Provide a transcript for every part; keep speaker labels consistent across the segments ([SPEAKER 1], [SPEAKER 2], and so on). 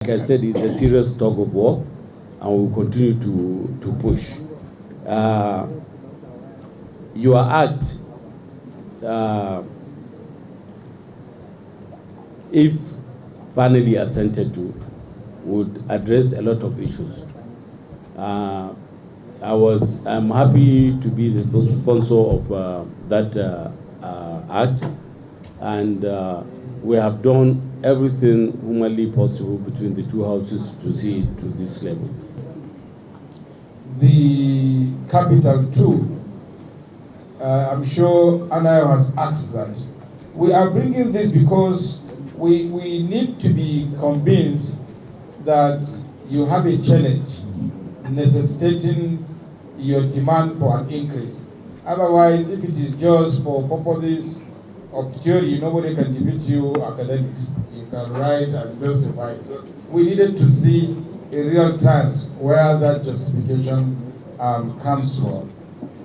[SPEAKER 1] Like I said, it's a serious tug of war, and we will continue to push. Your act, if finally assented to, would address a lot of issues. I'm happy to be the sponsor of that act, and we have done everything humanly possible between the two houses to see it to this level.
[SPEAKER 2] The capital too, I'm sure Anayo has asked that. We are bringing this because we need to be convinced that you have a challenge necessitating your demand for an increase. Otherwise, if it is just for purposes of theory, nobody can defeat you academics. You can write and justify. We needed to see in real terms where that justification comes from.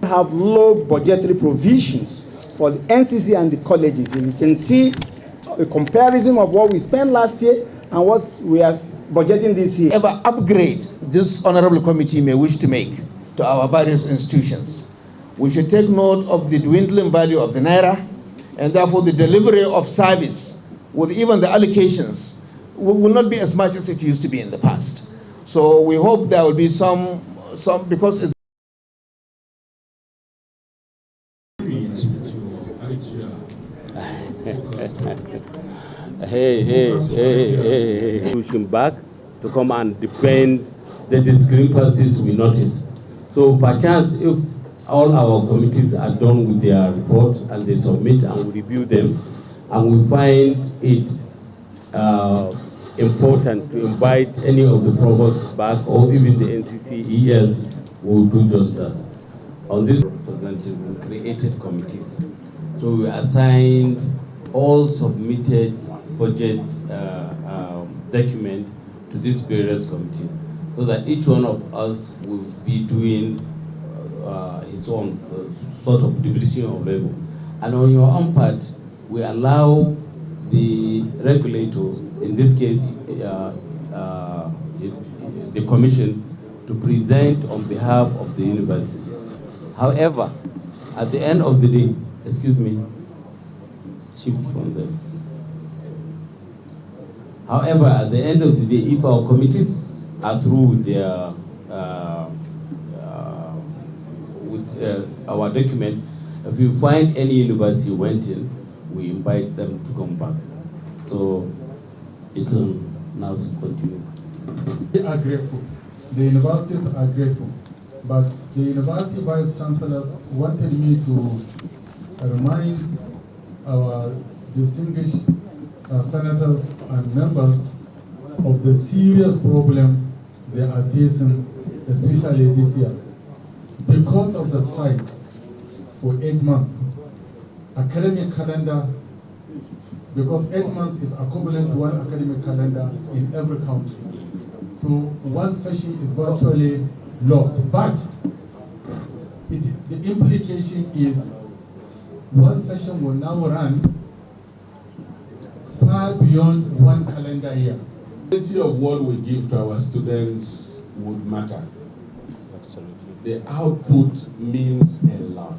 [SPEAKER 3] We have low budgetary provisions for the NCC and the colleges. And you can see a comparison of what we spent last year and what we are budgeting this year.
[SPEAKER 4] Ever upgrade this honorable committee may wish to make to our various institutions. We should take note of the dwindling value of the Naira, and therefore the delivery of service with even the allocations will not be as much as it used to be in the past. So we hope there will be some because it's
[SPEAKER 1] hey. Pushing back to come and defend the discrepancies we notice. So perchance if all our committees are done with their report and they submit and we review them and we find it important to invite any of the provosts back or even the NCC-ES, we will do just that. On this representative, we created committees. So we assigned all submitted budget document to this various committee so that each one of us will be doing his own sort of division of labor. And on your own part, we allow the regulator, in this case the commission, to present on behalf of the university. However, at the end of the day, excuse me, shift from there. However, at the end of the day, if our committees are through with their our document, if you find any university went in, we invite them to come back. So you can now continue.
[SPEAKER 5] We are grateful. The universities are grateful. But the university vice chancellors wanted me to remind our distinguished senators and members of the serious problem they are facing, especially this year. Because of the strike for 8 months, academic calendar, because 8 months is equivalent to one academic calendar in every country. So one session is virtually lost. But the implication is one session will now run far beyond one calendar year.
[SPEAKER 6] The quality of what we give to our students would matter. The output means a lot.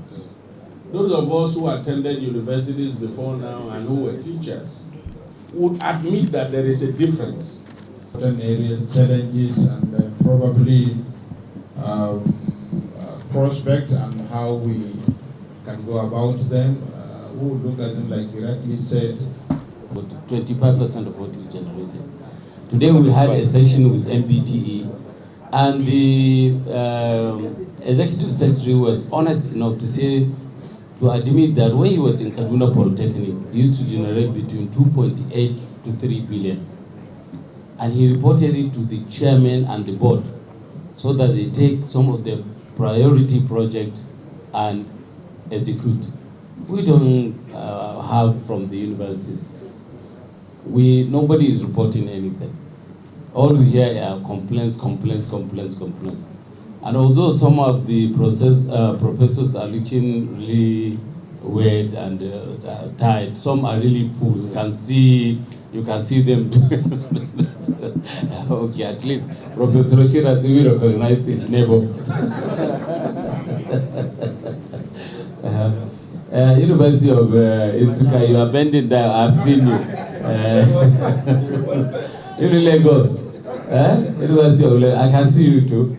[SPEAKER 6] Those of us who attended universities before now and who were teachers would admit that there is a difference.
[SPEAKER 2] Certain areas, challenges, and probably prospect and how we can go about them. We will look at them like you rightly said.
[SPEAKER 1] 25% of what we generated. Today we had a session with MBTE, and the executive secretary was honest enough to say, to admit that when he was in Kaduna Polytechnic, he used to generate between 2.8 to 3 billion. And he reported it to the chairman and the board so that they take some of the priority projects and execute. We don't have from the universities. Nobody is reporting anything. All we hear are complaints. And although some of the professors are looking really weird and tired, some are really full. You can see them. Okay, at least Professor Shira will recognize his neighbor. University of Isuka, you are bending down. I've seen you. In Lagos. University of Lagos, I can see you too.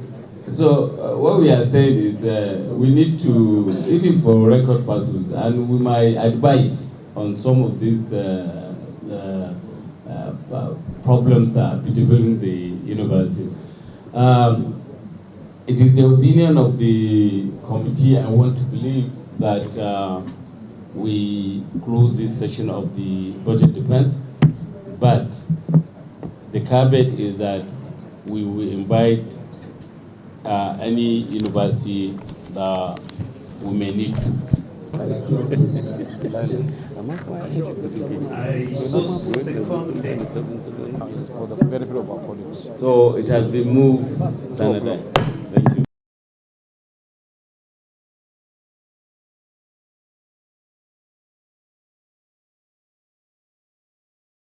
[SPEAKER 1] So what we are saying is we need to, even for record purposes, and we might advise on some of these problems that are bedeviling the universities. It is the opinion of the committee, I want to believe, that we close this session of the budget defense, but the caveat is that we will invite any university that we may need to. So it has been moved, Senator.